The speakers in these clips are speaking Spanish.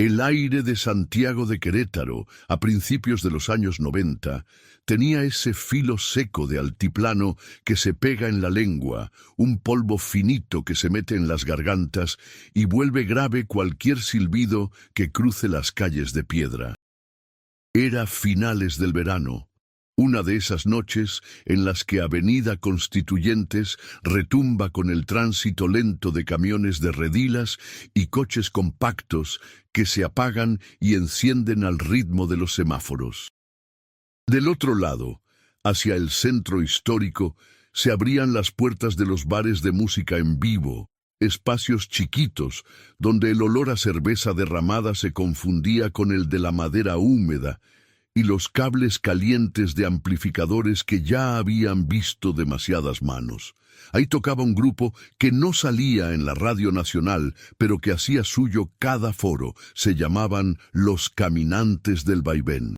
El aire de Santiago de Querétaro, a principios de los años 90, tenía ese filo seco de altiplano que se pega en la lengua, un polvo finito que se mete en las gargantas y vuelve grave cualquier silbido que cruce las calles de piedra. Era finales del verano, una de esas noches en las que Avenida Constituyentes retumba con el tránsito lento de camiones de redilas y coches compactos que se apagan y encienden al ritmo de los semáforos. Del otro lado, hacia el centro histórico, se abrían las puertas de los bares de música en vivo, espacios chiquitos donde el olor a cerveza derramada se confundía con el de la madera húmeda, y los cables calientes de amplificadores que ya habían visto demasiadas manos. Ahí tocaba un grupo que no salía en la radio nacional, pero que hacía suyo cada foro. Se llamaban Los Caminantes del Vaivén.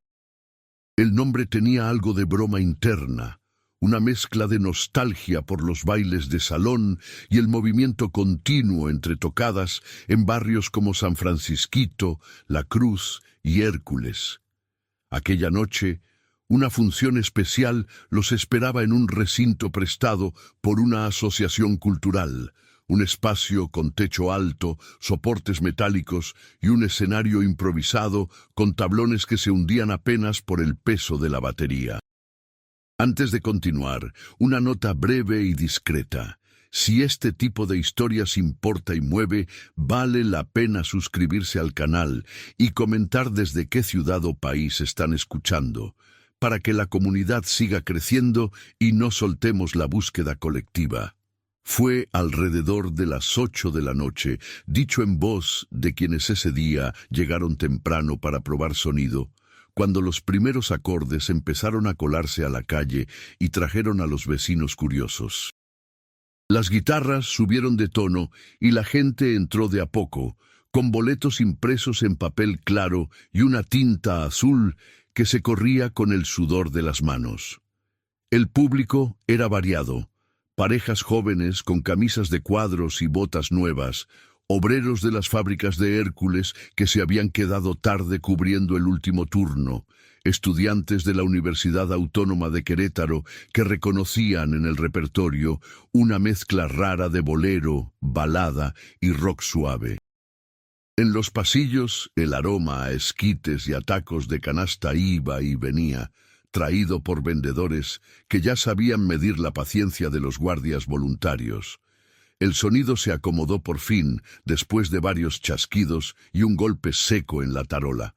El nombre tenía algo de broma interna, una mezcla de nostalgia por los bailes de salón y el movimiento continuo entre tocadas en barrios como San Francisquito, La Cruz y Hércules. Aquella noche, una función especial los esperaba en un recinto prestado por una asociación cultural, un espacio con techo alto, soportes metálicos y un escenario improvisado con tablones que se hundían apenas por el peso de la batería. Antes de continuar, una nota breve y discreta. Si este tipo de historias importa y mueve, vale la pena suscribirse al canal y comentar desde qué ciudad o país están escuchando, para que la comunidad siga creciendo y no soltemos la búsqueda colectiva. Fue alrededor de las 8 de la noche, dicho en voz de quienes ese día llegaron temprano para probar sonido, cuando los primeros acordes empezaron a colarse a la calle y trajeron a los vecinos curiosos. Las guitarras subieron de tono y la gente entró de a poco, con boletos impresos en papel claro y una tinta azul que se corría con el sudor de las manos. El público era variado, parejas jóvenes con camisas de cuadros y botas nuevas, obreros de las fábricas de Hércules que se habían quedado tarde cubriendo el último turno, estudiantes de la Universidad Autónoma de Querétaro que reconocían en el repertorio una mezcla rara de bolero, balada y rock suave. En los pasillos, el aroma a esquites y a tacos de canasta iba y venía, traído por vendedores que ya sabían medir la paciencia de los guardias voluntarios. El sonido se acomodó por fin, después de varios chasquidos y un golpe seco en la tarola.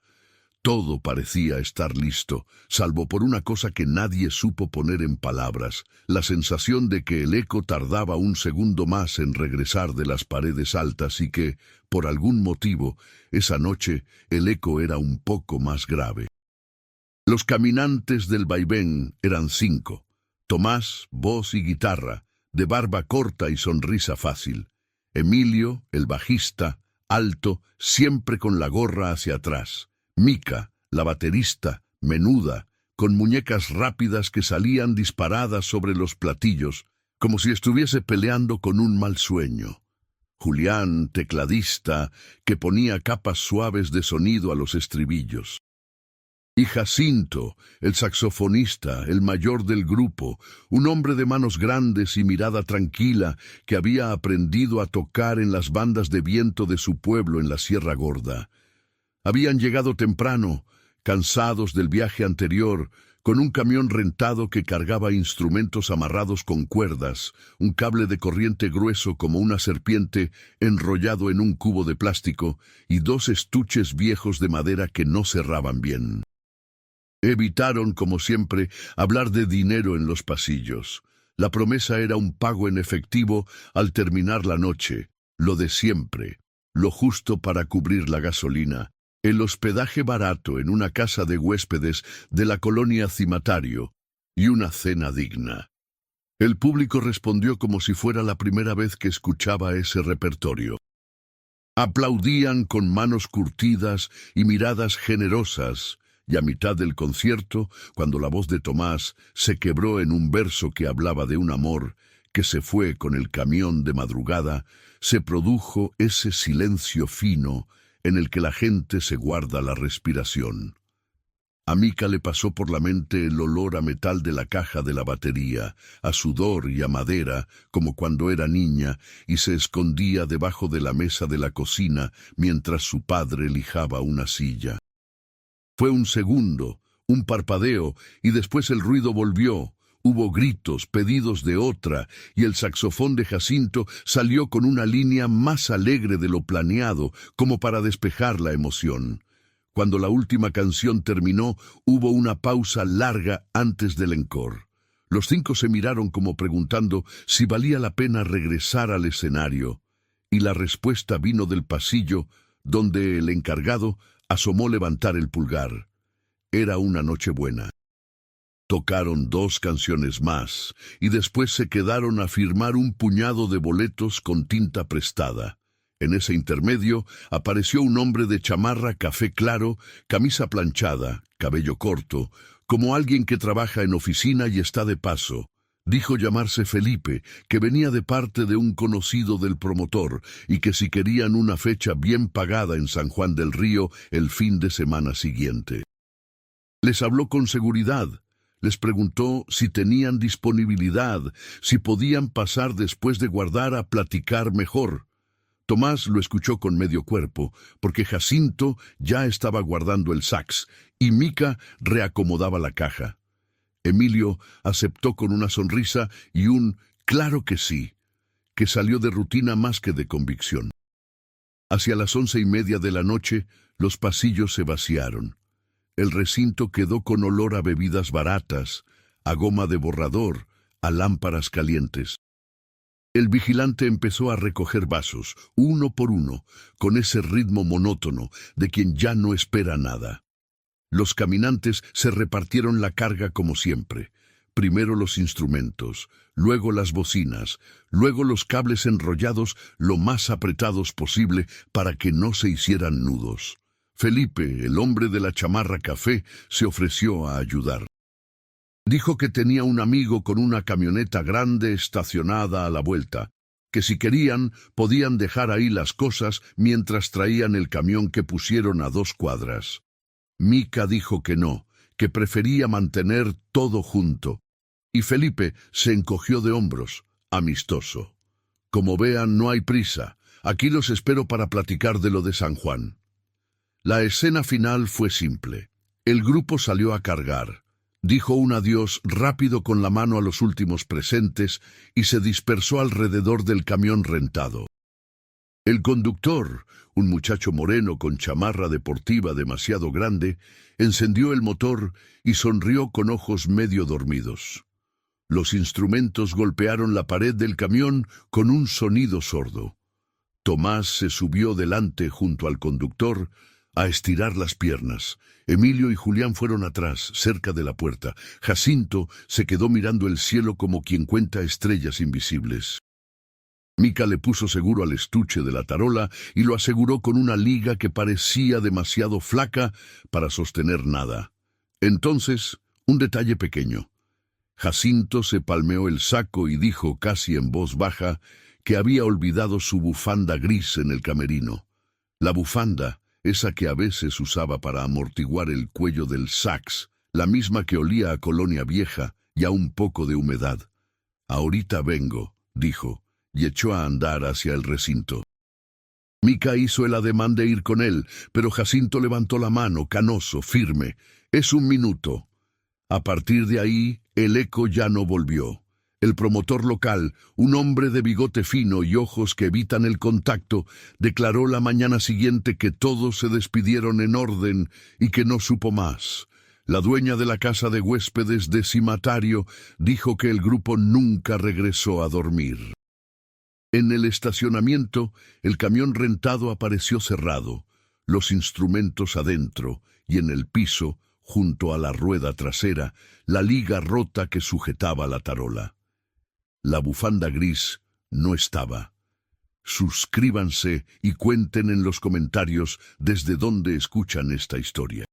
Todo parecía estar listo, salvo por una cosa que nadie supo poner en palabras, la sensación de que el eco tardaba un segundo más en regresar de las paredes altas y que, por algún motivo, esa noche el eco era un poco más grave. Los caminantes del vaivén eran 5, Tomás, voz y guitarra, de barba corta y sonrisa fácil. Emilio, el bajista, alto, siempre con la gorra hacia atrás. Mica, la baterista, menuda, con muñecas rápidas que salían disparadas sobre los platillos, como si estuviese peleando con un mal sueño. Julián, tecladista, que ponía capas suaves de sonido a los estribillos. Y Jacinto, el saxofonista, el mayor del grupo, un hombre de manos grandes y mirada tranquila que había aprendido a tocar en las bandas de viento de su pueblo en la Sierra Gorda. Habían llegado temprano, cansados del viaje anterior, con un camión rentado que cargaba instrumentos amarrados con cuerdas, un cable de corriente grueso como una serpiente enrollado en un cubo de plástico y 2 estuches viejos de madera que no cerraban bien. Evitaron, como siempre, hablar de dinero en los pasillos. La promesa era un pago en efectivo al terminar la noche, lo de siempre, lo justo para cubrir la gasolina, el hospedaje barato en una casa de huéspedes de la colonia Cimatario y una cena digna. El público respondió como si fuera la primera vez que escuchaba ese repertorio. Aplaudían con manos curtidas y miradas generosas, y a mitad del concierto, cuando la voz de Tomás se quebró en un verso que hablaba de un amor que se fue con el camión de madrugada, se produjo ese silencio fino en el que la gente se guarda la respiración. A Mika le pasó por la mente el olor a metal de la caja de la batería, a sudor y a madera, como cuando era niña, y se escondía debajo de la mesa de la cocina mientras su padre lijaba una silla. Fue un segundo, un parpadeo, y después el ruido volvió. Hubo gritos, pedidos de otra, y el saxofón de Jacinto salió con una línea más alegre de lo planeado, como para despejar la emoción. Cuando la última canción terminó, hubo una pausa larga antes del encore. Los 5 se miraron como preguntando si valía la pena regresar al escenario, y la respuesta vino del pasillo, donde el encargado asomó levantar el pulgar. Era una noche buena. Tocaron 2 canciones más, y después se quedaron a firmar un puñado de boletos con tinta prestada. En ese intermedio apareció un hombre de chamarra café claro, camisa planchada, cabello corto, como alguien que trabaja en oficina y está de paso. Dijo llamarse Felipe, que venía de parte de un conocido del promotor y que si querían una fecha bien pagada en San Juan del Río el fin de semana siguiente. Les habló con seguridad. Les preguntó si tenían disponibilidad, si podían pasar después de guardar a platicar mejor. Tomás lo escuchó con medio cuerpo, porque Jacinto ya estaba guardando el sax y Mika reacomodaba la caja. Emilio aceptó con una sonrisa y un «claro que sí», que salió de rutina más que de convicción. Hacia las 11:30 de la noche, los pasillos se vaciaron. El recinto quedó con olor a bebidas baratas, a goma de borrador, a lámparas calientes. El vigilante empezó a recoger vasos, uno por uno, con ese ritmo monótono de quien ya no espera nada. Los caminantes se repartieron la carga como siempre. Primero los instrumentos, luego las bocinas, luego los cables enrollados lo más apretados posible para que no se hicieran nudos. Felipe, el hombre de la chamarra café, se ofreció a ayudar. Dijo que tenía un amigo con una camioneta grande estacionada a la vuelta, que si querían podían dejar ahí las cosas mientras traían el camión que pusieron a 2 cuadras. Mika dijo que no, que prefería mantener todo junto, y Felipe se encogió de hombros, amistoso. Como vean, no hay prisa, aquí los espero para platicar de lo de San Juan. La escena final fue simple. El grupo salió a cargar. Dijo un adiós rápido con la mano a los últimos presentes y se dispersó alrededor del camión rentado. El conductor, un muchacho moreno con chamarra deportiva demasiado grande, encendió el motor y sonrió con ojos medio dormidos. Los instrumentos golpearon la pared del camión con un sonido sordo. Tomás se subió delante junto al conductor a estirar las piernas. Emilio y Julián fueron atrás, cerca de la puerta. Jacinto se quedó mirando el cielo como quien cuenta estrellas invisibles. Mika le puso seguro al estuche de la tarola y lo aseguró con una liga que parecía demasiado flaca para sostener nada. Entonces, un detalle pequeño. Jacinto se palmeó el saco y dijo casi en voz baja que había olvidado su bufanda gris en el camerino. La bufanda, esa que a veces usaba para amortiguar el cuello del sax, la misma que olía a colonia vieja y a un poco de humedad. «Ahorita vengo», dijo, y echó a andar hacia el recinto. Mika hizo el ademán de ir con él, pero Jacinto levantó la mano, canoso, firme. «Es 1 minuto». A partir de ahí, el eco ya no volvió. El promotor local, un hombre de bigote fino y ojos que evitan el contacto, declaró la mañana siguiente que todos se despidieron en orden y que no supo más. La dueña de la casa de huéspedes de Cimatario dijo que el grupo nunca regresó a dormir. En el estacionamiento, el camión rentado apareció cerrado, los instrumentos adentro y en el piso, junto a la rueda trasera, la liga rota que sujetaba la tarola. La bufanda gris no estaba. Suscríbanse y cuenten en los comentarios desde dónde escuchan esta historia.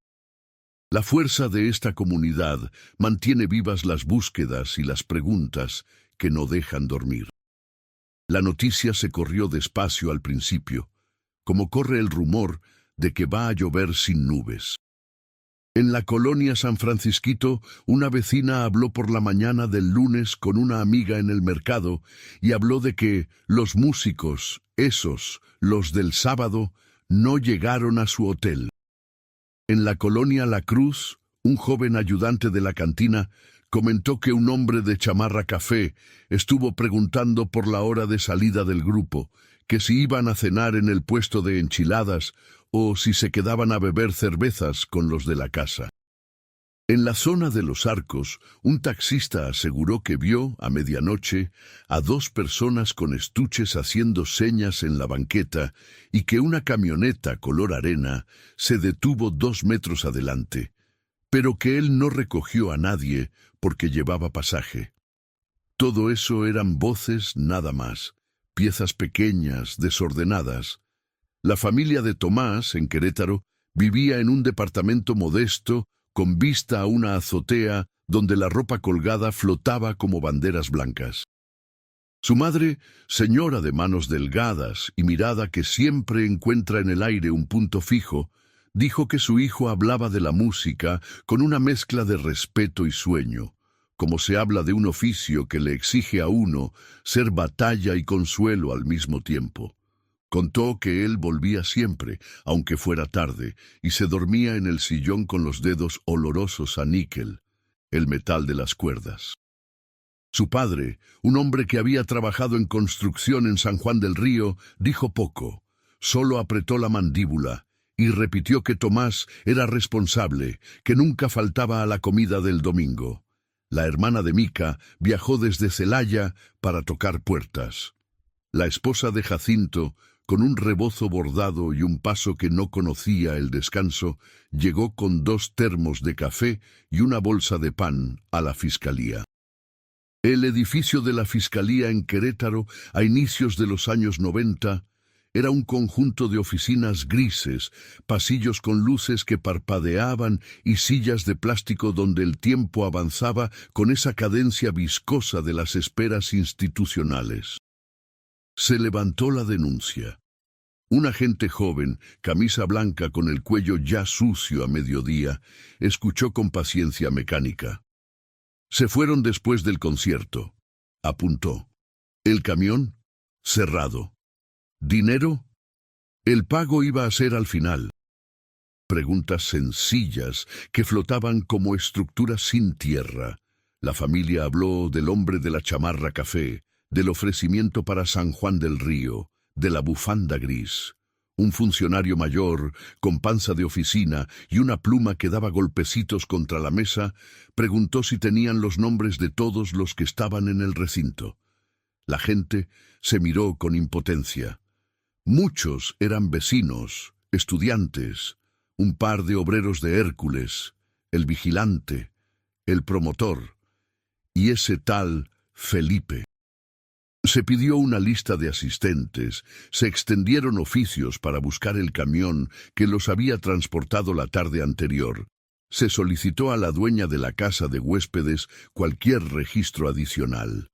La fuerza de esta comunidad mantiene vivas las búsquedas y las preguntas que no dejan dormir. La noticia se corrió despacio al principio. Como corre el rumor, de que va a llover sin nubes. En la colonia San Francisquito, una vecina habló por la mañana del lunes con una amiga en el mercado y habló de que los músicos, los del sábado, no llegaron a su hotel. En la colonia La Cruz, un joven ayudante de la cantina comentó que un hombre de chamarra café estuvo preguntando por la hora de salida del grupo, que si iban a cenar en el puesto de enchiladas o si se quedaban a beber cervezas con los de la casa. En la zona de Los Arcos, un taxista aseguró que vio, a medianoche, a dos personas con estuches haciendo señas en la banqueta y que una camioneta color arena se detuvo 2 metros adelante, pero que él no recogió a nadie porque llevaba pasaje. Todo eso eran voces nada más, piezas pequeñas, desordenadas. La familia de Tomás, en Querétaro, vivía en un departamento modesto con vista a una azotea donde la ropa colgada flotaba como banderas blancas. Su madre, señora de manos delgadas y mirada que siempre encuentra en el aire un punto fijo, dijo que su hijo hablaba de la música con una mezcla de respeto y sueño, como se habla de un oficio que le exige a uno ser batalla y consuelo al mismo tiempo. Contó que él volvía siempre, aunque fuera tarde, y se dormía en el sillón con los dedos olorosos a níquel, el metal de las cuerdas. Su padre, un hombre que había trabajado en construcción en San Juan del Río, dijo poco, solo apretó la mandíbula y repitió que Tomás era responsable, que nunca faltaba a la comida del domingo. La hermana de Mica viajó desde Celaya para tocar puertas. La esposa de Jacinto, con un rebozo bordado y un paso que no conocía el descanso, llegó con 2 termos de café y una bolsa de pan a la fiscalía. El edificio de la fiscalía en Querétaro, a inicios de los años 90, era un conjunto de oficinas grises, pasillos con luces que parpadeaban y sillas de plástico donde el tiempo avanzaba con esa cadencia viscosa de las esperas institucionales. Se levantó la denuncia. Un agente joven, camisa blanca con el cuello ya sucio a mediodía, escuchó con paciencia mecánica. Se fueron después del concierto. Apuntó. ¿El camión? Cerrado. ¿Dinero? El pago iba a ser al final. Preguntas sencillas que flotaban como estructuras sin tierra. La familia habló del hombre de la chamarra café, del ofrecimiento para San Juan del Río, de la bufanda gris. Un funcionario mayor, con panza de oficina y una pluma que daba golpecitos contra la mesa, preguntó si tenían los nombres de todos los que estaban en el recinto. La gente se miró con impotencia. Muchos eran vecinos, estudiantes, un par de obreros de Hércules, el vigilante, el promotor y ese tal Felipe. Se pidió una lista de asistentes, se extendieron oficios para buscar el camión que los había transportado la tarde anterior. Se solicitó a la dueña de la casa de huéspedes cualquier registro adicional.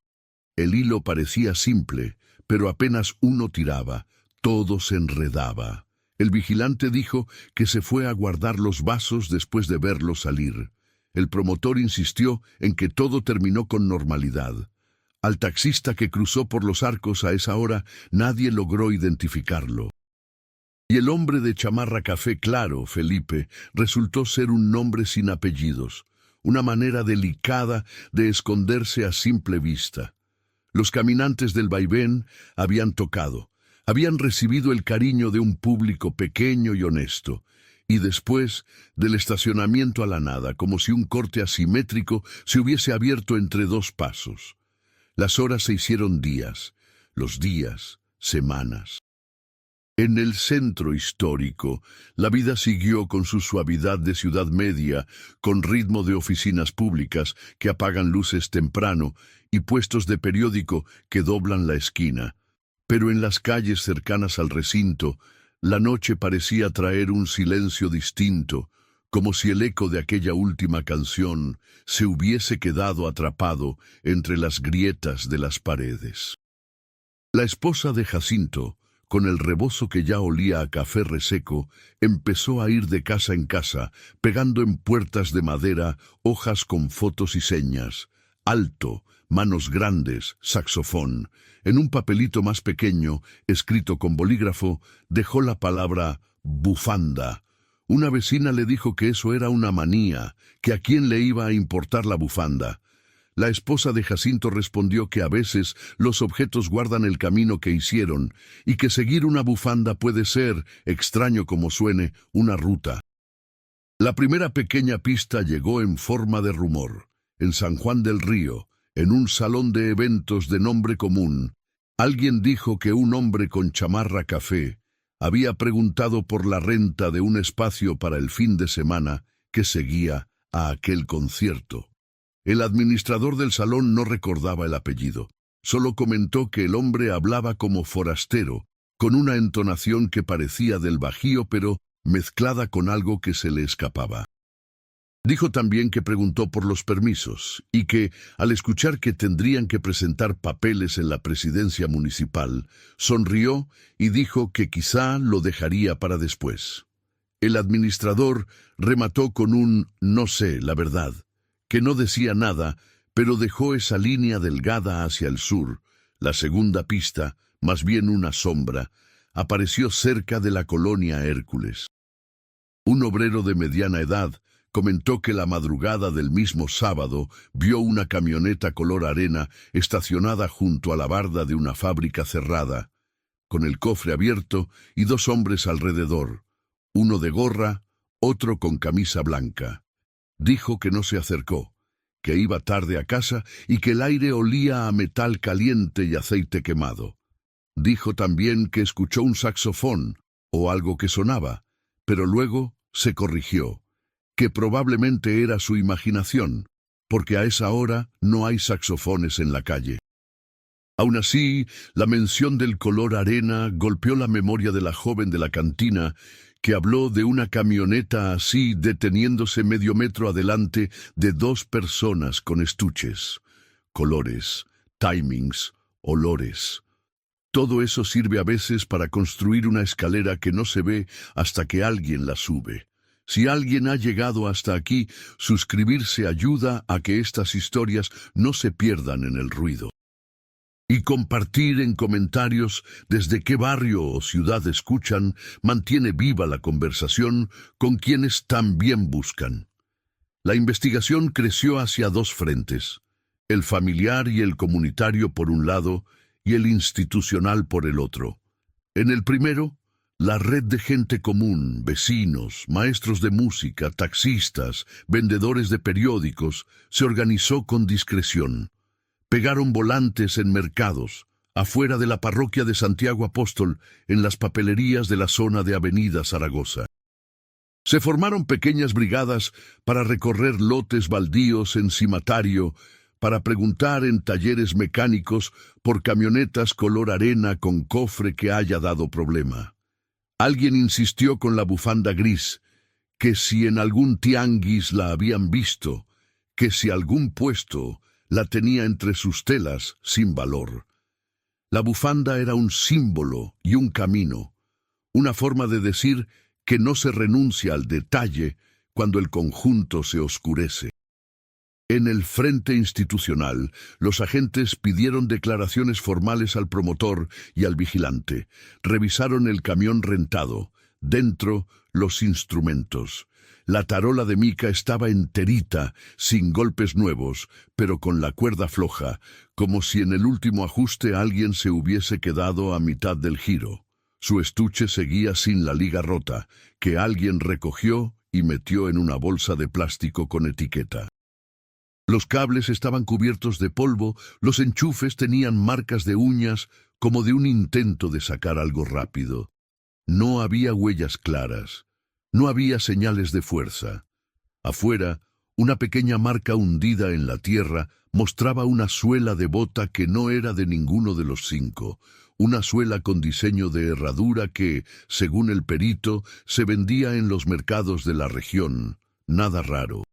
El hilo parecía simple, pero apenas uno tiraba, todo se enredaba. El vigilante dijo que se fue a guardar los vasos después de verlos salir. El promotor insistió en que todo terminó con normalidad. Al taxista que cruzó por Los Arcos a esa hora nadie logró identificarlo. Y el hombre de chamarra café claro, Felipe, resultó ser un nombre sin apellidos, una manera delicada de esconderse a simple vista. Los caminantes del vaivén habían tocado, habían recibido el cariño de un público pequeño y honesto, y después, del estacionamiento a la nada, como si un corte asimétrico se hubiese abierto entre 2 pasos. Las horas se hicieron días, los días, semanas. En el centro histórico, la vida siguió con su suavidad de ciudad media, con ritmo de oficinas públicas que apagan luces temprano y puestos de periódico que doblan la esquina. Pero en las calles cercanas al recinto, la noche parecía traer un silencio distinto, como si el eco de aquella última canción se hubiese quedado atrapado entre las grietas de las paredes. La esposa de Jacinto, con el rebozo que ya olía a café reseco, empezó a ir de casa en casa, pegando en puertas de madera hojas con fotos y señas. Alto, manos grandes, saxofón. En un papelito más pequeño, escrito con bolígrafo, dejó la palabra bufanda. Una vecina le dijo que eso era una manía, que a quién le iba a importar la bufanda. La esposa de Jacinto respondió que a veces los objetos guardan el camino que hicieron y que seguir una bufanda puede ser, extraño como suene, una ruta. La primera pequeña pista llegó en forma de rumor. En San Juan del Río, en un salón de eventos de nombre común, alguien dijo que un hombre con chamarra café había preguntado por la renta de un espacio para el fin de semana que seguía a aquel concierto. El administrador del salón no recordaba el apellido, solo comentó que el hombre hablaba como forastero, con una entonación que parecía del Bajío pero mezclada con algo que se le escapaba. Dijo también que preguntó por los permisos y que, al escuchar que tendrían que presentar papeles en la presidencia municipal, sonrió y dijo que quizá lo dejaría para después. El administrador remató con un «no sé, la verdad», que no decía nada, pero dejó esa línea delgada hacia el sur. La segunda pista, más bien una sombra, apareció cerca de la colonia Hércules. Un obrero de mediana edad comentó que la madrugada del mismo sábado vio una camioneta color arena estacionada junto a la barda de una fábrica cerrada, con el cofre abierto y dos hombres alrededor, uno de gorra, otro con camisa blanca. Dijo que no se acercó, que iba tarde a casa y que el aire olía a metal caliente y aceite quemado. Dijo también que escuchó un saxofón o algo que sonaba, pero luego se corrigió, que probablemente era su imaginación, porque a esa hora no hay saxofones en la calle. Aún así, la mención del color arena golpeó la memoria de la joven de la cantina, que habló de una camioneta así deteniéndose medio metro adelante de dos personas con estuches. Colores, timings, olores. Todo eso sirve a veces para construir una escalera que no se ve hasta que alguien la sube. Si alguien ha llegado hasta aquí, suscribirse ayuda a que estas historias no se pierdan en el ruido. Y compartir en comentarios desde qué barrio o ciudad escuchan mantiene viva la conversación con quienes también buscan. La investigación creció hacia dos frentes, el familiar y el comunitario por un lado y el institucional por el otro. En el primero, la red de gente común, vecinos, maestros de música, taxistas, vendedores de periódicos, se organizó con discreción. Pegaron volantes en mercados, afuera de la parroquia de Santiago Apóstol, en las papelerías de la zona de Avenida Zaragoza. Se formaron pequeñas brigadas para recorrer lotes baldíos en cimatario, para preguntar en talleres mecánicos por camionetas color arena con cofre que haya dado problema. Alguien insistió con la bufanda gris, que si en algún tianguis la habían visto, que si algún puesto la tenía entre sus telas sin valor. La bufanda era un símbolo y un camino, una forma de decir que no se renuncia al detalle cuando el conjunto se oscurece. En el frente institucional, los agentes pidieron declaraciones formales al promotor y al vigilante. Revisaron el camión rentado, dentro los instrumentos. La tarola de mica estaba enterita, sin golpes nuevos, pero con la cuerda floja, como si en el último ajuste alguien se hubiese quedado a mitad del giro. Su estuche seguía sin la liga rota, que alguien recogió y metió en una bolsa de plástico con etiqueta. Los cables estaban cubiertos de polvo, los enchufes tenían marcas de uñas, como de un intento de sacar algo rápido. No había huellas claras. No había señales de fuerza. Afuera, una pequeña marca hundida en la tierra mostraba una suela de bota que no era de ninguno de los cinco, una suela con diseño de herradura que, según el perito, se vendía en los mercados de la región. Nada raro.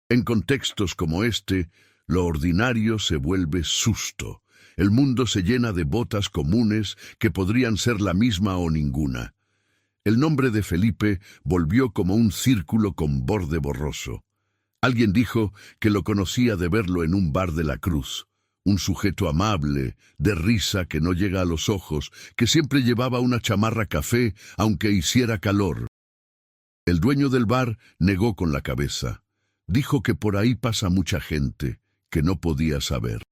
En contextos como este, lo ordinario se vuelve susto. El mundo se llena de botas comunes que podrían ser la misma o ninguna. El nombre de Felipe volvió como un círculo con borde borroso. Alguien dijo que lo conocía de verlo en un bar de la Cruz. Un sujeto amable, de risa que no llega a los ojos, que siempre llevaba una chamarra café aunque hiciera calor. El dueño del bar negó con la cabeza. Dijo que por ahí pasa mucha gente, que no podía saber.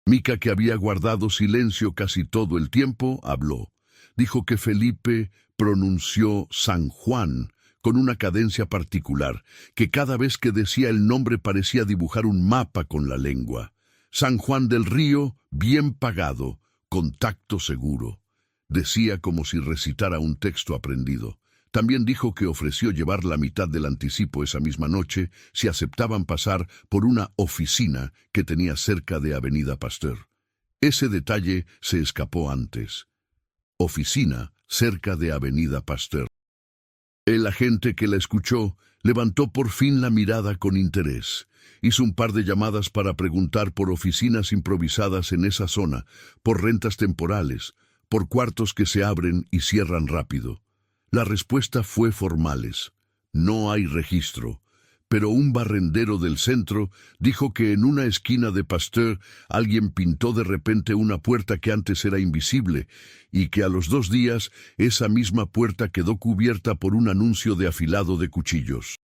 Mica, que había guardado silencio casi todo el tiempo, habló. Dijo que Felipe pronunció San Juan con una cadencia particular, que cada vez que decía el nombre parecía dibujar un mapa con la lengua. San Juan del Río, bien pagado, contacto seguro. Decía como si recitara un texto aprendido. También dijo que ofreció llevar la mitad del anticipo esa misma noche si aceptaban pasar por una oficina que tenía cerca de Avenida Pasteur. Ese detalle se escapó antes. Oficina cerca de Avenida Pasteur. El agente que la escuchó levantó por fin la mirada con interés. Hizo un par de llamadas para preguntar por oficinas improvisadas en esa zona, por rentas temporales, por cuartos que se abren y cierran rápido. La respuesta fue formales. No hay registro. Pero un barrendero del centro dijo que en una esquina de Pasteur alguien pintó de repente una puerta que antes era invisible y que a los 2 días esa misma puerta quedó cubierta por un anuncio de afilado de cuchillos.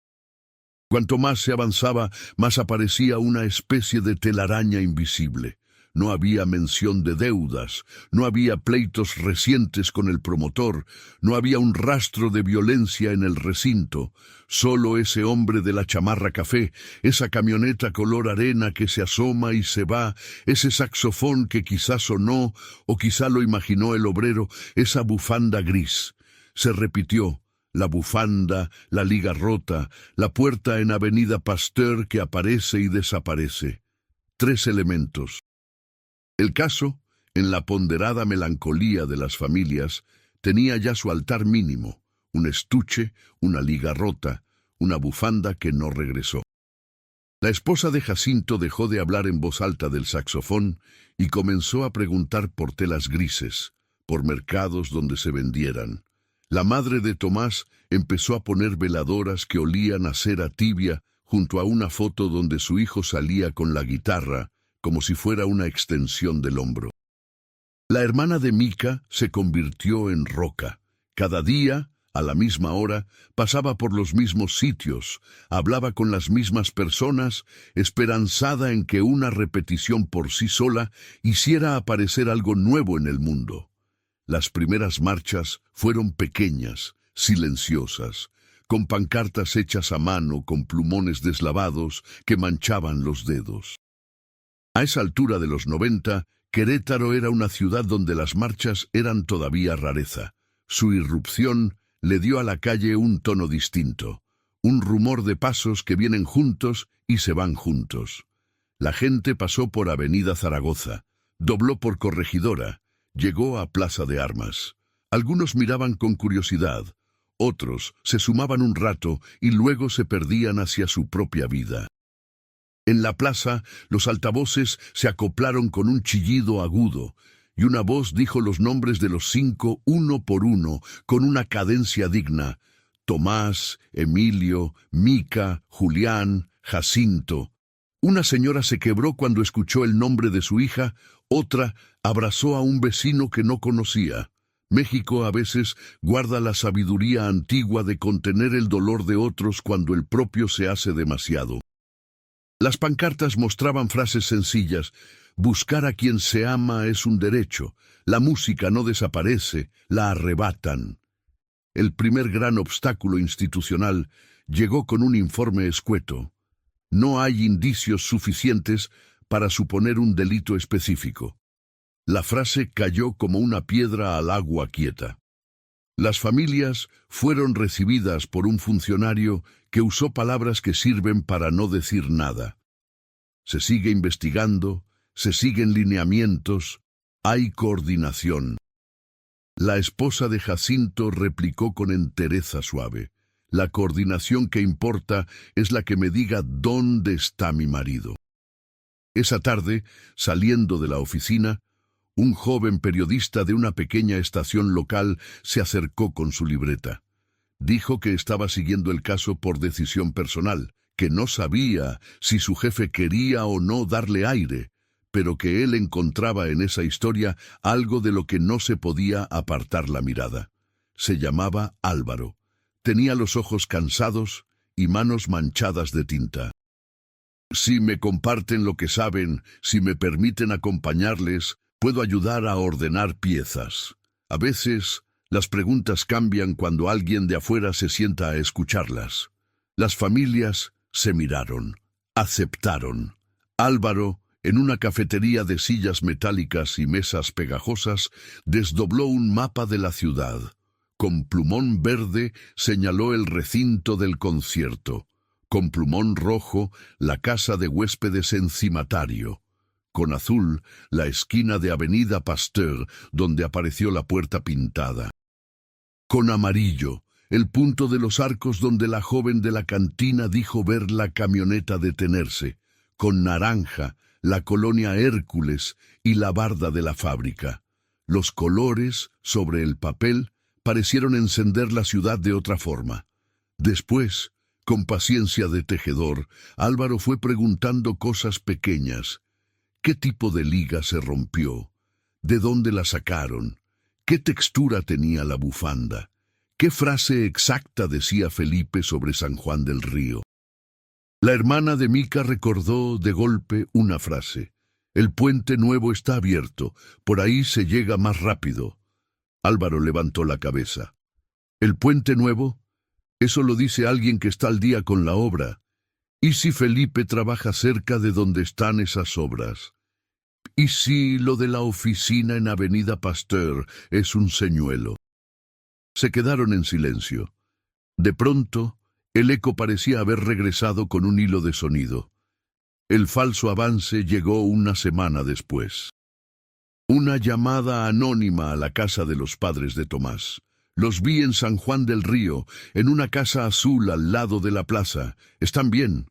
Cuanto más se avanzaba, más aparecía una especie de telaraña invisible. No había mención de deudas, no había pleitos recientes con el promotor, no había un rastro de violencia en el recinto. Solo ese hombre de la chamarra café, esa camioneta color arena que se asoma y se va, ese saxofón que quizá sonó o quizá lo imaginó el obrero, esa bufanda gris. Se repitió. La bufanda, la liga rota, la puerta en Avenida Pasteur que aparece y desaparece. 3 elementos. El caso, en la ponderada melancolía de las familias, tenía ya su altar mínimo, un estuche, una liga rota, una bufanda que no regresó. La esposa de Jacinto dejó de hablar en voz alta del saxofón y comenzó a preguntar por telas grises, por mercados donde se vendieran. La madre de Tomás empezó a poner veladoras que olían a cera tibia junto a una foto donde su hijo salía con la guitarra, como si fuera una extensión del hombro. La hermana de Mica se convirtió en roca. Cada día, a la misma hora, pasaba por los mismos sitios, hablaba con las mismas personas, esperanzada en que una repetición por sí sola hiciera aparecer algo nuevo en el mundo. Las primeras marchas fueron pequeñas, silenciosas, con pancartas hechas a mano con plumones deslavados que manchaban los dedos. A esa altura de los 90, Querétaro era una ciudad donde las marchas eran todavía rareza. Su irrupción le dio a la calle un tono distinto, un rumor de pasos que vienen juntos y se van juntos. La gente pasó por Avenida Zaragoza, dobló por Corregidora, llegó a Plaza de Armas. Algunos miraban con curiosidad, otros se sumaban un rato y luego se perdían hacia su propia vida. En la plaza, los altavoces se acoplaron con un chillido agudo, y una voz dijo los nombres de los 5 uno por uno, con una cadencia digna. Tomás, Emilio, Mica, Julián, Jacinto. Una señora se quebró cuando escuchó el nombre de su hija, otra abrazó a un vecino que no conocía. México a veces guarda la sabiduría antigua de contener el dolor de otros cuando el propio se hace demasiado. Las pancartas mostraban frases sencillas. Buscar a quien se ama es un derecho. La música no desaparece, la arrebatan. El primer gran obstáculo institucional llegó con un informe escueto. No hay indicios suficientes para suponer un delito específico. La frase cayó como una piedra al agua quieta. Las familias fueron recibidas por un funcionario que usó palabras que sirven para no decir nada. Se sigue investigando, se siguen lineamientos, hay coordinación. La esposa de Jacinto replicó con entereza suave. La coordinación que importa es la que me diga dónde está mi marido. Esa tarde, saliendo de la oficina, un joven periodista de una pequeña estación local se acercó con su libreta. Dijo que estaba siguiendo el caso por decisión personal, que no sabía si su jefe quería o no darle aire, pero que él encontraba en esa historia algo de lo que no se podía apartar la mirada. Se llamaba Álvaro. Tenía los ojos cansados y manos manchadas de tinta. Si me comparten lo que saben, si me permiten acompañarles, puedo ayudar a ordenar piezas. A veces, las preguntas cambian cuando alguien de afuera se sienta a escucharlas. Las familias se miraron, aceptaron. Álvaro, en una cafetería de sillas metálicas y mesas pegajosas, desdobló un mapa de la ciudad. Con plumón verde señaló el recinto del concierto. Con plumón rojo, la casa de huéspedes encimatario. Con azul, la esquina de Avenida Pasteur, donde apareció la puerta pintada. Con amarillo, el punto de los arcos donde la joven de la cantina dijo ver la camioneta detenerse. Con naranja, la colonia Hércules y la barda de la fábrica. Los colores, sobre el papel, parecieron encender la ciudad de otra forma. Después, con paciencia de tejedor, Álvaro fue preguntando cosas pequeñas. ¿Qué tipo de liga se rompió? ¿De dónde la sacaron? ¿Qué textura tenía la bufanda? ¿Qué frase exacta decía Felipe sobre San Juan del Río? La hermana de Mica recordó de golpe una frase. El puente nuevo está abierto, por ahí se llega más rápido. Álvaro levantó la cabeza. ¿El puente nuevo? Eso lo dice alguien que está al día con la obra. ¿Y si Felipe trabaja cerca de donde están esas obras? ¿Y si lo de la oficina en Avenida Pasteur es un señuelo? Se quedaron en silencio. De pronto, el eco parecía haber regresado con un hilo de sonido. El falso avance llegó una semana después. Una llamada anónima a la casa de los padres de Tomás. Los vi en San Juan del Río, en una casa azul al lado de la plaza. ¿Están bien?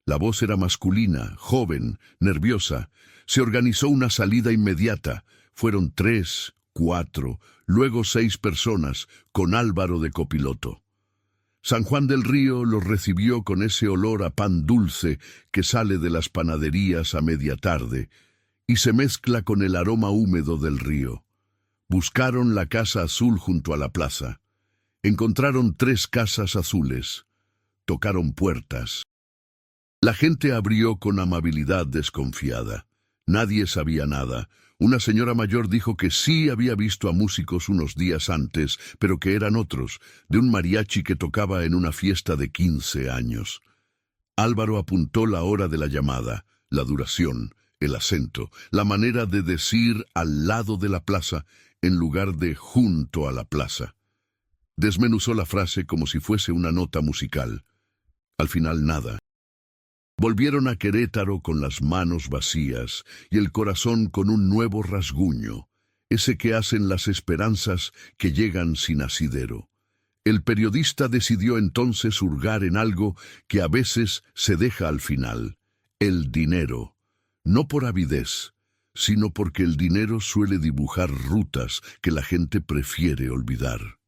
La voz era masculina, joven, nerviosa. Se organizó una salida inmediata. Fueron 3, 4, luego 6 personas, con Álvaro de copiloto. San Juan del Río los recibió con ese olor a pan dulce que sale de las panaderías a media tarde y se mezcla con el aroma húmedo del río. Buscaron la casa azul junto a la plaza. Encontraron 3 casas azules. Tocaron puertas. La gente abrió con amabilidad desconfiada. Nadie sabía nada. Una señora mayor dijo que sí había visto a músicos unos días antes, pero que eran otros, de un mariachi que tocaba en una fiesta de 15 años. Álvaro apuntó la hora de la llamada, la duración, el acento, la manera de decir al lado de la plaza en lugar de junto a la plaza. Desmenuzó la frase como si fuese una nota musical. Al final nada. Volvieron a Querétaro con las manos vacías y el corazón con un nuevo rasguño, ese que hacen las esperanzas que llegan sin asidero. El periodista decidió entonces hurgar en algo que a veces se deja al final, el dinero, no por avidez, sino porque el dinero suele dibujar rutas que la gente prefiere olvidar.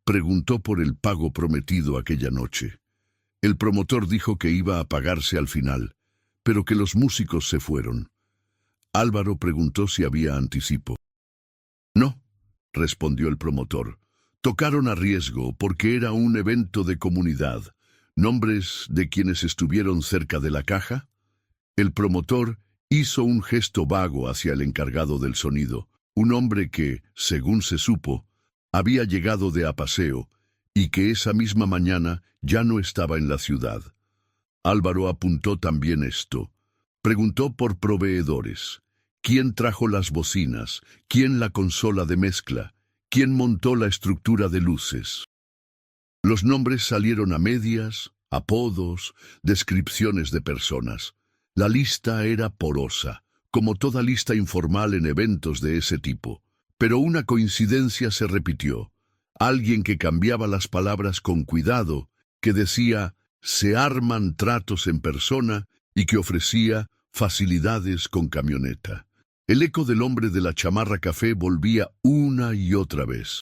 Preguntó por el pago prometido aquella noche. El promotor dijo que iba a pagarse al final, pero que los músicos se fueron. Álvaro preguntó si había anticipo. No, respondió el promotor. Tocaron a riesgo porque era un evento de comunidad. ¿Nombres de quienes estuvieron cerca de la caja? El promotor hizo un gesto vago hacia el encargado del sonido, un hombre que, según se supo, había llegado de a paseo y que esa misma mañana ya no estaba en la ciudad. Álvaro apuntó también esto. Preguntó por proveedores. ¿Quién trajo las bocinas? ¿Quién la consola de mezcla? ¿Quién montó la estructura de luces? Los nombres salieron a medias, apodos, descripciones de personas. La lista era porosa, como toda lista informal en eventos de ese tipo. Pero una coincidencia se repitió. Alguien que cambiaba las palabras con cuidado, que decía, se arman tratos en persona y que ofrecía facilidades con camioneta. El eco del hombre de la chamarra café volvía una y otra vez.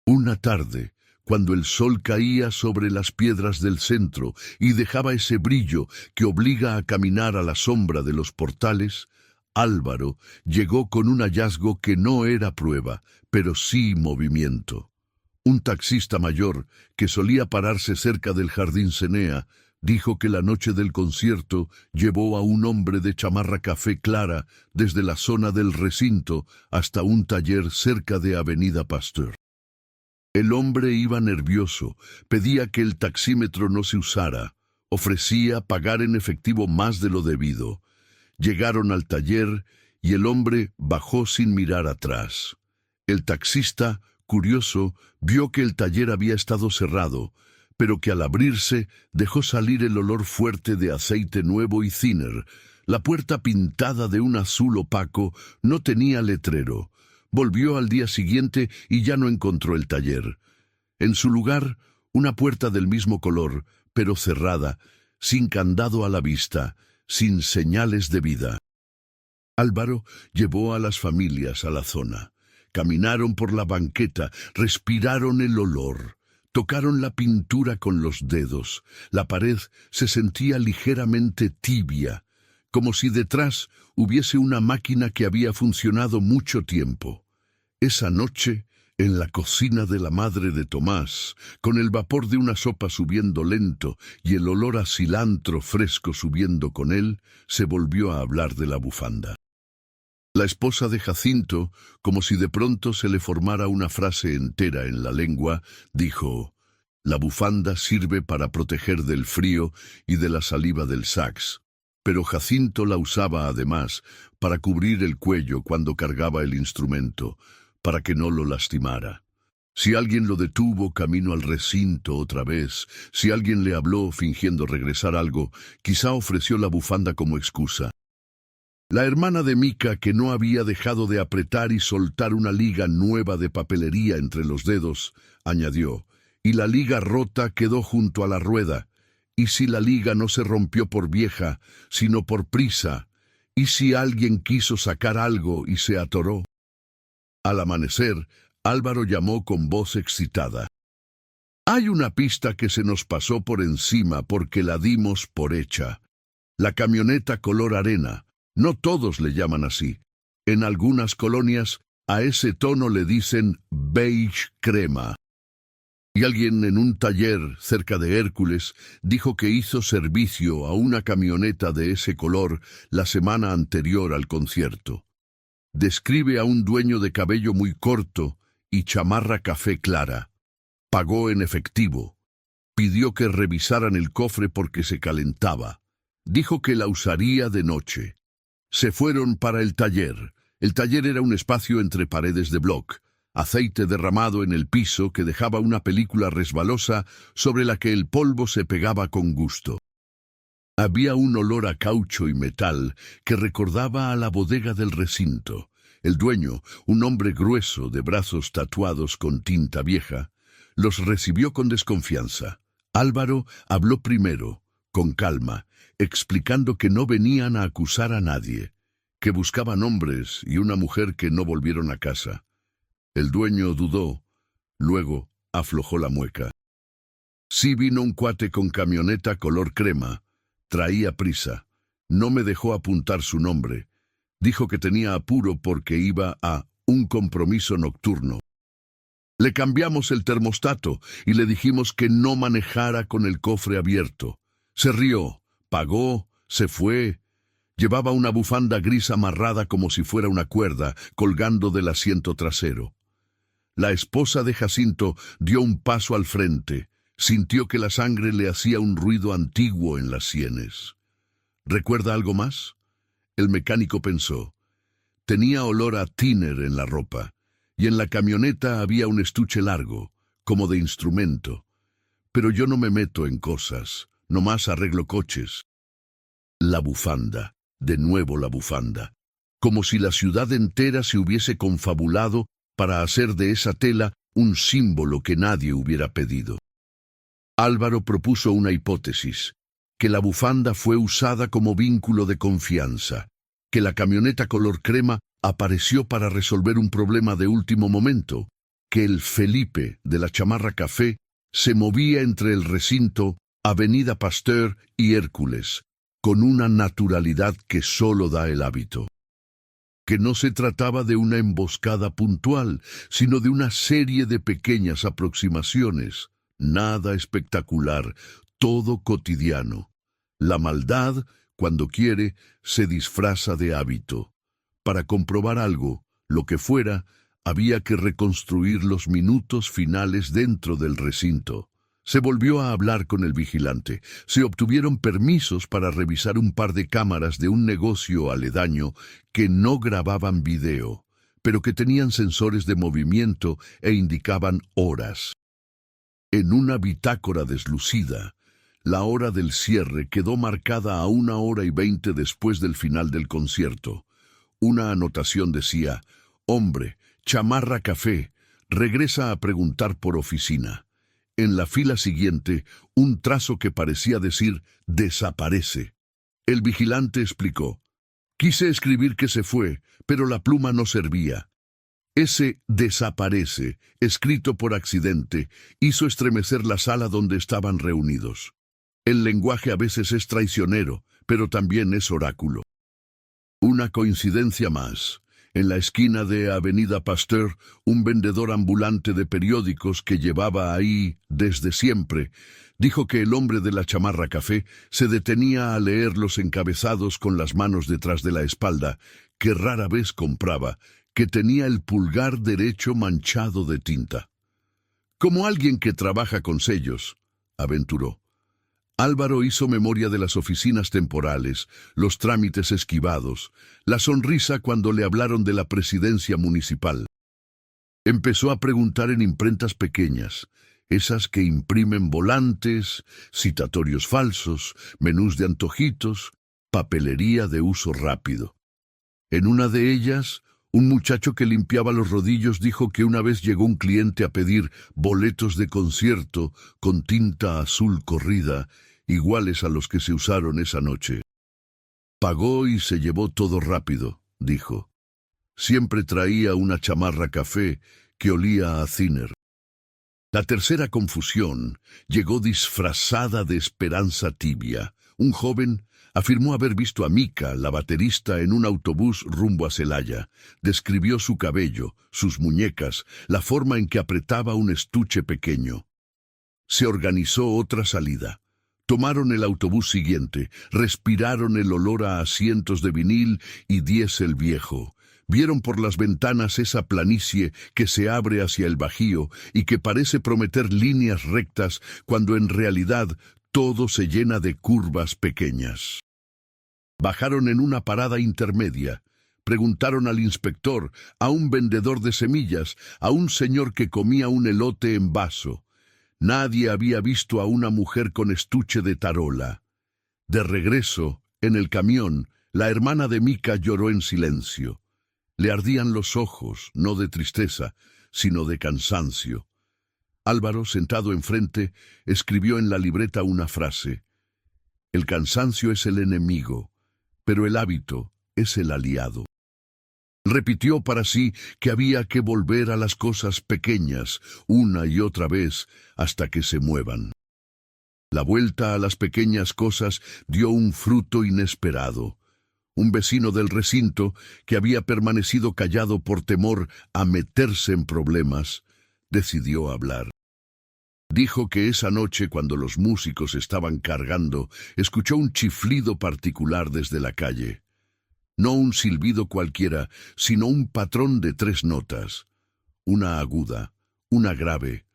Una tarde, cuando el sol caía sobre las piedras del centro y dejaba ese brillo que obliga a caminar a la sombra de los portales, Álvaro llegó con un hallazgo que no era prueba, pero sí movimiento. Un taxista mayor, que solía pararse cerca del Jardín Cenea, dijo que la noche del concierto llevó a un hombre de chamarra café clara desde la zona del recinto hasta un taller cerca de Avenida Pasteur. El hombre iba nervioso, pedía que el taxímetro no se usara, ofrecía pagar en efectivo más de lo debido. Llegaron al taller y el hombre bajó sin mirar atrás. El taxista, curioso, vio que el taller había estado cerrado, pero que al abrirse dejó salir el olor fuerte de aceite nuevo y thinner. La puerta pintada de un azul opaco no tenía letrero. Volvió al día siguiente y ya no encontró el taller. En su lugar, una puerta del mismo color, pero cerrada, sin candado a la vista, sin señales de vida. Álvaro llevó a las familias a la zona. Caminaron por la banqueta, respiraron el olor. Tocaron la pintura con los dedos. La pared se sentía ligeramente tibia, como si detrás hubiese una máquina que había funcionado mucho tiempo. Esa noche, en la cocina de la madre de Tomás, con el vapor de una sopa subiendo lento y el olor a cilantro fresco subiendo con él, se volvió a hablar de la bufanda. La esposa de Jacinto, como si de pronto se le formara una frase entera en la lengua, dijo: «La bufanda sirve para proteger del frío y de la saliva del sax». Pero Jacinto la usaba además para cubrir el cuello cuando cargaba el instrumento, para que no lo lastimara. Si alguien lo detuvo camino al recinto otra vez, si alguien le habló fingiendo regresar algo, quizá ofreció la bufanda como excusa. La hermana de Mica, que no había dejado de apretar y soltar una liga nueva de papelería entre los dedos, añadió: «Y la liga rota quedó junto a la rueda. ¿Y si la liga no se rompió por vieja, sino por prisa? ¿Y si alguien quiso sacar algo y se atoró?». Al amanecer, Álvaro llamó con voz excitada: «Hay una pista que se nos pasó por encima porque la dimos por hecha. La camioneta color arena. No todos le llaman así. En algunas colonias a ese tono le dicen beige crema». Y alguien en un taller cerca de Hércules dijo que hizo servicio a una camioneta de ese color la semana anterior al concierto. Describe a un dueño de cabello muy corto y chamarra café clara. Pagó en efectivo. Pidió que revisaran el cofre porque se calentaba. Dijo que la usaría de noche. Se fueron para el taller. El taller era un espacio entre paredes de bloc, aceite derramado en el piso que dejaba una película resbalosa sobre la que el polvo se pegaba con gusto. Había un olor a caucho y metal que recordaba a la bodega del recinto. El dueño, un hombre grueso de brazos tatuados con tinta vieja, los recibió con desconfianza. Álvaro habló primero, con calma, explicando que no venían a acusar a nadie, que buscaban hombres y una mujer que no volvieron a casa. El dueño dudó, luego aflojó la mueca. «Sí vino un cuate con camioneta color crema. Traía prisa. No me dejó apuntar su nombre. Dijo que tenía apuro porque iba a un compromiso nocturno. Le cambiamos el termostato y le dijimos que no manejara con el cofre abierto. Se rió, pagó, se fue». Llevaba una bufanda gris amarrada como si fuera una cuerda, colgando del asiento trasero. La esposa de Jacinto dio un paso al frente. Sintió que la sangre le hacía un ruido antiguo en las sienes. ¿Recuerda algo más? El mecánico pensó. Tenía olor a thinner en la ropa, y en la camioneta había un estuche largo, como de instrumento. Pero yo no me meto en cosas, nomás arreglo coches. La bufanda, de nuevo la bufanda. Como si la ciudad entera se hubiese confabulado para hacer de esa tela un símbolo que nadie hubiera pedido. Álvaro propuso una hipótesis. que la bufanda fue usada como vínculo de confianza, que la camioneta color crema apareció para resolver un problema de último momento, que el Felipe de la chamarra café se movía entre el recinto, Avenida Pasteur y Hércules, con una naturalidad que solo da el hábito. Que no se trataba de una emboscada puntual, sino de una serie de pequeñas aproximaciones, nada espectacular, todo cotidiano. La maldad, cuando quiere, se disfraza de hábito. Para comprobar algo, lo que fuera, había que reconstruir los minutos finales dentro del recinto. Se volvió a hablar con el vigilante. Se obtuvieron permisos para revisar un par de cámaras de un negocio aledaño que no grababan video, pero que tenían sensores de movimiento e indicaban horas. En una bitácora deslucida, la hora del cierre quedó marcada a 1:20 después del final del concierto. Una anotación decía: «Hombre, chamarra café, regresa a preguntar por oficina». En la fila siguiente, un trazo que parecía decir «desaparece». El vigilante explicó: «Quise escribir que se fue, pero la pluma no servía». Ese «desaparece», escrito por accidente, hizo estremecer la sala donde estaban reunidos. El lenguaje a veces es traicionero, pero también es oráculo. Una coincidencia más. En la esquina de Avenida Pasteur, un vendedor ambulante de periódicos que llevaba ahí desde siempre, dijo que el hombre de la chamarra café se detenía a leer los encabezados con las manos detrás de la espalda, que rara vez compraba, que tenía el pulgar derecho manchado de tinta. «Como alguien que trabaja con sellos», aventuró. Álvaro hizo memoria de las oficinas temporales, los trámites esquivados, la sonrisa cuando le hablaron de la presidencia municipal. Empezó a preguntar en imprentas pequeñas, esas que imprimen volantes, citatorios falsos, menús de antojitos, papelería de uso rápido. En una de ellas, un muchacho que limpiaba los rodillos dijo que una vez llegó un cliente a pedir boletos de concierto con tinta azul corrida, iguales a los que se usaron esa noche. «Pagó y se llevó todo rápido», dijo. Siempre traía una chamarra café que olía a Thinner. La tercera confusión llegó disfrazada de esperanza tibia. Un joven afirmó haber visto a Mika, la baterista, en un autobús rumbo a Celaya. Describió su cabello, sus muñecas, la forma en que apretaba un estuche pequeño. Se organizó otra salida. Tomaron el autobús siguiente, respiraron el olor a asientos de vinil y diésel viejo. Vieron por las ventanas esa planicie que se abre hacia el Bajío y que parece prometer líneas rectas cuando en realidad todo se llena de curvas pequeñas. Bajaron en una parada intermedia. Preguntaron al inspector, a un vendedor de semillas, a un señor que comía un elote en vaso. Nadie había visto a una mujer con estuche de tarola. De regreso, en el camión, la hermana de Mika lloró en silencio. Le ardían los ojos, no de tristeza, sino de cansancio. Álvaro, sentado enfrente, escribió en la libreta una frase: «El cansancio es el enemigo, pero el hábito es el aliado». Repitió para sí que había que volver a las cosas pequeñas una y otra vez hasta que se muevan. La vuelta a las pequeñas cosas dio un fruto inesperado. Un vecino del recinto, que había permanecido callado por temor a meterse en problemas, decidió hablar. Dijo que esa noche, cuando los músicos estaban cargando, escuchó un chiflido particular desde la calle. No un silbido cualquiera, sino un patrón de 3 notas. Una aguda, una grave,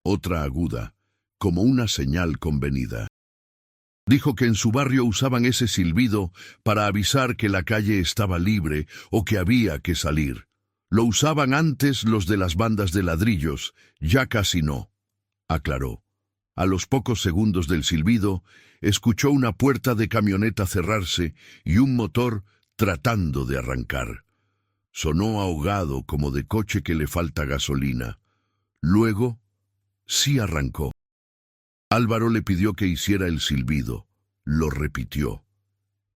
otra aguda, como una señal convenida. Dijo que en su barrio usaban ese silbido para avisar que la calle estaba libre o que había que salir. Lo usaban antes los de las bandas de ladrillos, ya casi no, aclaró. A los pocos segundos del silbido, escuchó una puerta de camioneta cerrarse y un motor tratando de arrancar. Sonó ahogado como de coche que le falta gasolina. Luego, sí arrancó. Álvaro le pidió que hiciera el silbido. lo repitió.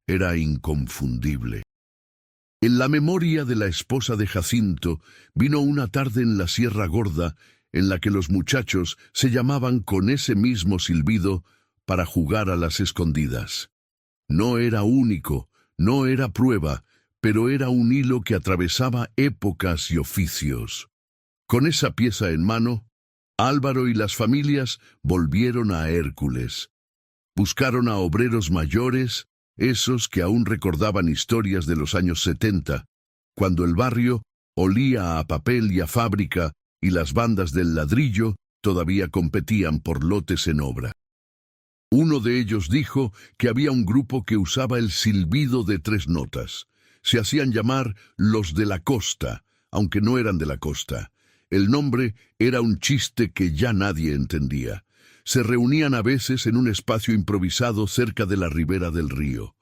Era inconfundible. En la memoria de la esposa de Jacinto vino una tarde en la Sierra Gorda en la que los muchachos se llamaban con ese mismo silbido para jugar a las escondidas. No era único, no era prueba, pero era un hilo que atravesaba épocas y oficios. Con esa pieza en mano, Álvaro y las familias volvieron a Hércules. Buscaron a obreros mayores, esos que aún recordaban historias de los años 70, cuando el barrio olía a papel y a fábrica y las bandas del ladrillo todavía competían por lotes en obra. Uno de ellos dijo que había un grupo que usaba el silbido de 3 notas. Se hacían llamar los de la costa, aunque no eran de la costa. El nombre era un chiste que ya nadie entendía. Se reunían a veces en un espacio improvisado cerca de la ribera del río.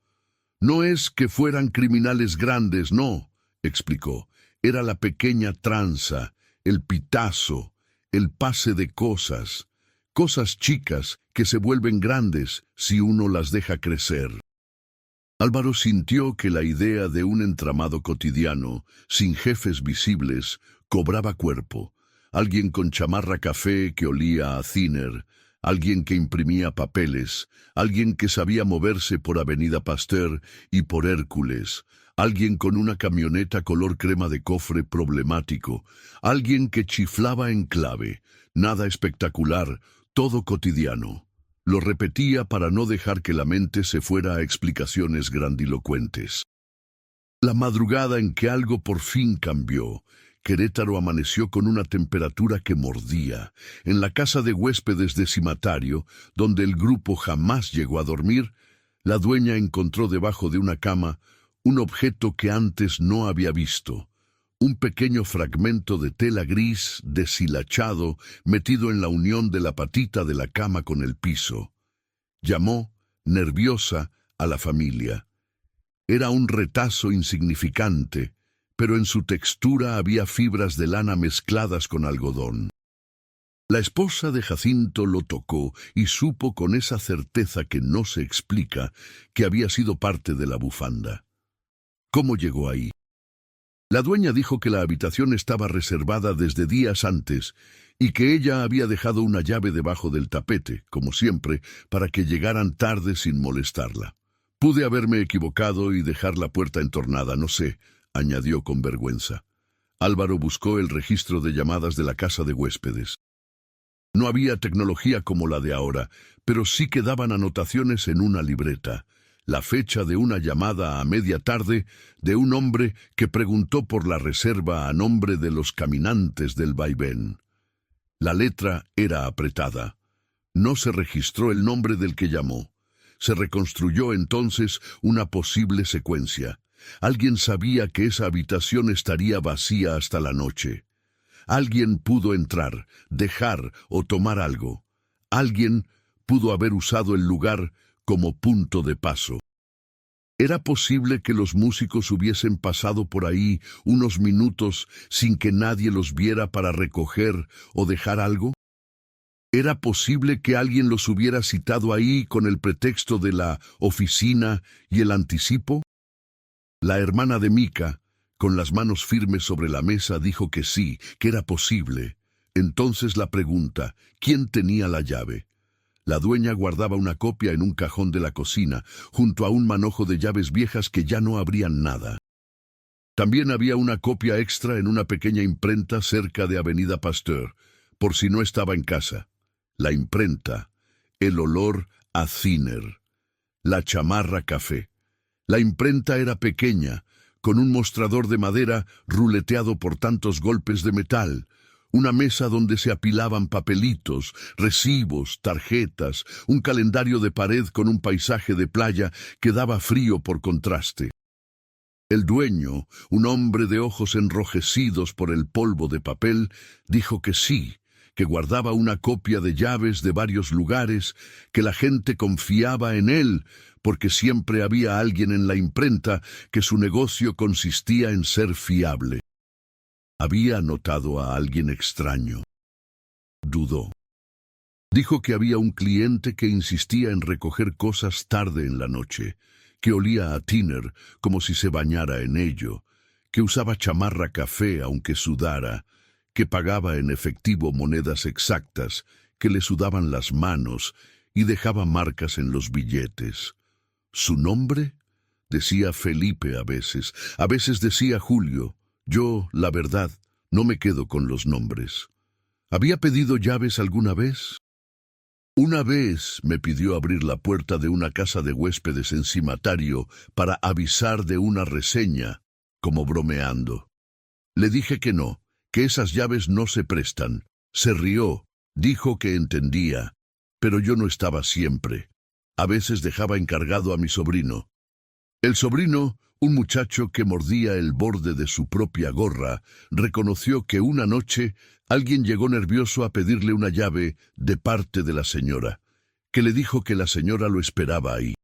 No es que fueran criminales grandes, no, explicó. Era la pequeña tranza, el pitazo, el pase de cosas chicas que se vuelven grandes si uno las deja crecer. Álvaro sintió que la idea de un entramado cotidiano, sin jefes visibles, cobraba cuerpo. Alguien con chamarra café que olía a Thinner, alguien que imprimía papeles, alguien que sabía moverse por Avenida Pasteur y por Hércules, alguien con una camioneta color crema de cofre problemático, alguien que chiflaba en clave, nada espectacular, todo cotidiano. Lo repetía para no dejar que la mente se fuera a explicaciones grandilocuentes. La madrugada en que algo por fin cambió, Querétaro amaneció con una temperatura que mordía. En la casa de huéspedes de Cimatario, donde el grupo jamás llegó a dormir, la dueña encontró debajo de una cama un objeto que antes no había visto. Un pequeño fragmento de tela gris deshilachado metido en la unión de la patita de la cama con el piso. Llamó, nerviosa, a la familia. Era un retazo insignificante, pero en su textura había fibras de lana mezcladas con algodón. La esposa de Jacinto lo tocó y supo con esa certeza que no se explica que había sido parte de la bufanda. ¿Cómo llegó ahí? La dueña dijo que la habitación estaba reservada desde días antes y que ella había dejado una llave debajo del tapete, como siempre, para que llegaran tarde sin molestarla. Pude haberme equivocado y dejar la puerta entornada, no sé, añadió con vergüenza. Álvaro buscó el registro de llamadas de la casa de huéspedes. No había tecnología como la de ahora, pero sí quedaban anotaciones en una libreta. La fecha de una llamada a media tarde de un hombre que preguntó por la reserva a nombre de los caminantes del vaivén. La letra era apretada. No se registró el nombre del que llamó. Se reconstruyó entonces una posible secuencia. Alguien sabía que esa habitación estaría vacía hasta la noche. Alguien pudo entrar, dejar o tomar algo. Alguien pudo haber usado el lugar como punto de paso. ¿Era posible que los músicos hubiesen pasado por ahí unos minutos sin que nadie los viera para recoger o dejar algo? ¿Era posible que alguien los hubiera citado ahí con el pretexto de la oficina y el anticipo? La hermana de Mica, con las manos firmes sobre la mesa, dijo que sí, que era posible. Entonces la pregunta, ¿quién tenía la llave? La dueña guardaba una copia en un cajón de la cocina, junto a un manojo de llaves viejas que ya no abrían nada. También había una copia extra en una pequeña imprenta cerca de Avenida Pasteur, por si no estaba en casa. La imprenta, el olor a Thinner, la chamarra café. La imprenta era pequeña, con un mostrador de madera ruleteado por tantos golpes de metal, una mesa donde se apilaban papelitos, recibos, tarjetas, un calendario de pared con un paisaje de playa que daba frío por contraste. El dueño, un hombre de ojos enrojecidos por el polvo de papel, dijo que sí, que guardaba una copia de llaves de varios lugares, que la gente confiaba en él, porque siempre había alguien en la imprenta que su negocio consistía en ser fiable. Había notado a alguien extraño. Dudó. Dijo que había un cliente que insistía en recoger cosas tarde en la noche, que olía a tiner como si se bañara en ello, que usaba chamarra café aunque sudara, que pagaba en efectivo monedas exactas, que le sudaban las manos y dejaba marcas en los billetes. ¿Su nombre? Decía Felipe a veces decía Julio. Yo, la verdad, no me quedo con los nombres. ¿Había pedido llaves alguna vez? Una vez me pidió abrir la puerta de una casa de huéspedes en Cimatario para avisar de una reseña, como bromeando. Le dije que no, que esas llaves no se prestan. Se rió, dijo que entendía, pero yo no estaba siempre. A veces dejaba encargado a mi sobrino. El sobrino, un muchacho que mordía el borde de su propia gorra, reconoció que una noche alguien llegó nervioso a pedirle una llave de parte de la señora, que le dijo que la señora lo esperaba ahí.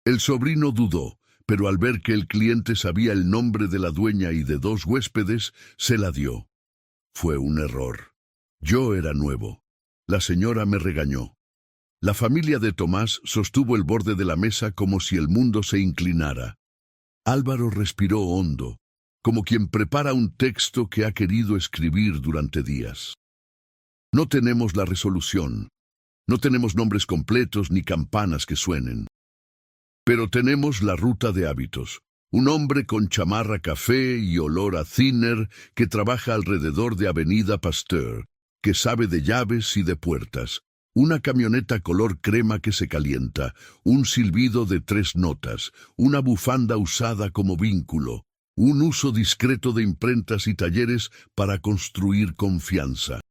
El sobrino dudó, pero al ver que el cliente sabía el nombre de la dueña y de 2 huéspedes, se la dio. Fue un error. Yo era nuevo. La señora me regañó. La familia de Tomás sostuvo el borde de la mesa como si el mundo se inclinara. Álvaro respiró hondo, como quien prepara un texto que ha querido escribir durante días. No tenemos la resolución, no tenemos nombres completos ni campanas que suenen. Pero tenemos la ruta de hábitos, un hombre con chamarra café y olor a thinner que trabaja alrededor de Avenida Pasteur, que sabe de llaves y de puertas. Una camioneta color crema que se calienta, un silbido de 3 notas, una bufanda usada como vínculo, un uso discreto de imprentas y talleres para construir confianza.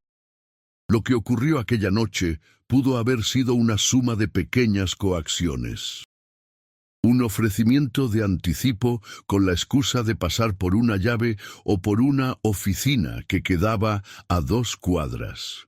Lo que ocurrió aquella noche pudo haber sido una suma de pequeñas coacciones. Un ofrecimiento de anticipo con la excusa de pasar por una llave o por una oficina que quedaba a 2 cuadras.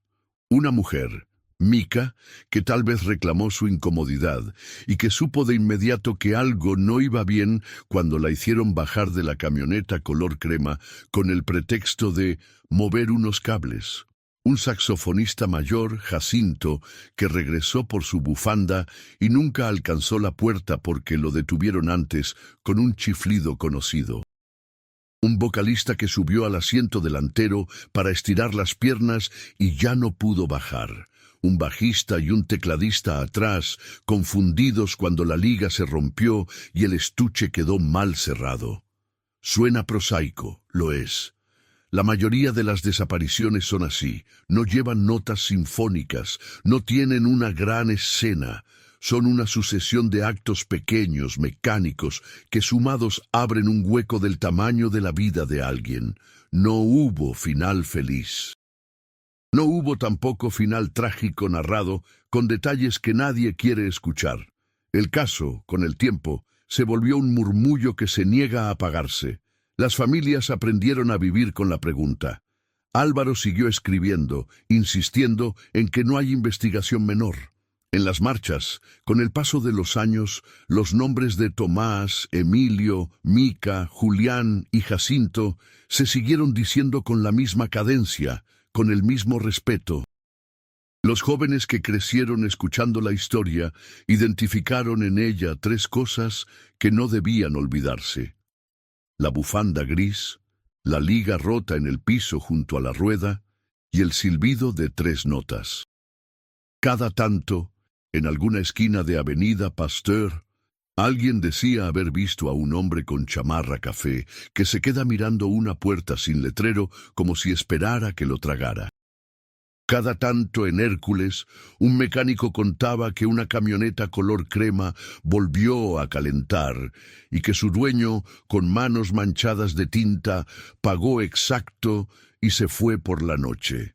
Una mujer, Mica, que tal vez reclamó su incomodidad y que supo de inmediato que algo no iba bien cuando la hicieron bajar de la camioneta color crema con el pretexto de mover unos cables. Un saxofonista mayor, Jacinto, que regresó por su bufanda y nunca alcanzó la puerta porque lo detuvieron antes con un chiflido conocido. Un vocalista que subió al asiento delantero para estirar las piernas y ya no pudo bajar. Un bajista y un tecladista atrás, confundidos cuando la liga se rompió y el estuche quedó mal cerrado. Suena prosaico, lo es. La mayoría de las desapariciones son así, no llevan notas sinfónicas, no tienen una gran escena, son una sucesión de actos pequeños, mecánicos, que sumados abren un hueco del tamaño de la vida de alguien. No hubo final feliz. No hubo tampoco final trágico narrado con detalles que nadie quiere escuchar. El caso, con el tiempo, se volvió un murmullo que se niega a apagarse. Las familias aprendieron a vivir con la pregunta. Álvaro siguió escribiendo, insistiendo en que no hay investigación menor. En las marchas, con el paso de los años, los nombres de Tomás, Emilio, Mica, Julián y Jacinto se siguieron diciendo con la misma cadencia, con el mismo respeto. Los jóvenes que crecieron escuchando la historia identificaron en ella 3 cosas que no debían olvidarse. La bufanda gris, la liga rota en el piso junto a la rueda y el silbido de 3 notas. Cada tanto, en alguna esquina de Avenida Pasteur, alguien decía haber visto a un hombre con chamarra café que se queda mirando una puerta sin letrero como si esperara que lo tragara. Cada tanto en Hércules, un mecánico contaba que una camioneta color crema volvió a calentar y que su dueño, con manos manchadas de tinta, pagó exacto y se fue por la noche.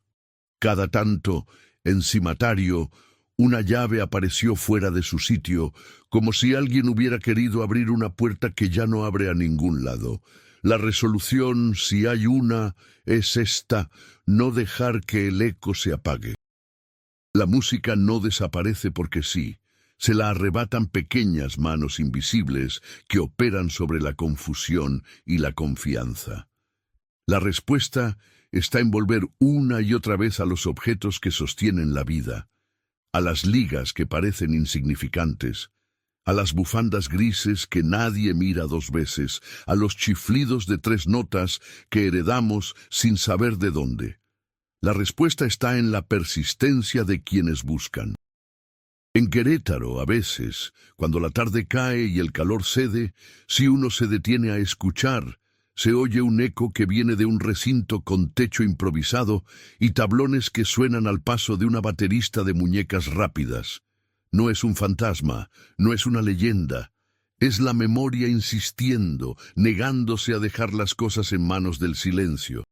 Cada tanto, en Cimatario, una llave apareció fuera de su sitio, como si alguien hubiera querido abrir una puerta que ya no abre a ningún lado. La resolución, si hay una, es esta: no dejar que el eco se apague. La música no desaparece porque sí, se la arrebatan pequeñas manos invisibles que operan sobre la confusión y la confianza. La respuesta está en volver una y otra vez a los objetos que sostienen la vida. a las ligas que parecen insignificantes, a las bufandas grises que nadie mira dos veces, a los chiflidos de tres notas que heredamos sin saber de dónde. La respuesta está en la persistencia de quienes buscan. En Querétaro, a veces, cuando la tarde cae y el calor cede, si uno se detiene a escuchar, se oye un eco que viene de un recinto con techo improvisado y tablones que suenan al paso de una baterista de muñecas rápidas. No es un fantasma, no es una leyenda, es la memoria insistiendo, negándose a dejar las cosas en manos del silencio.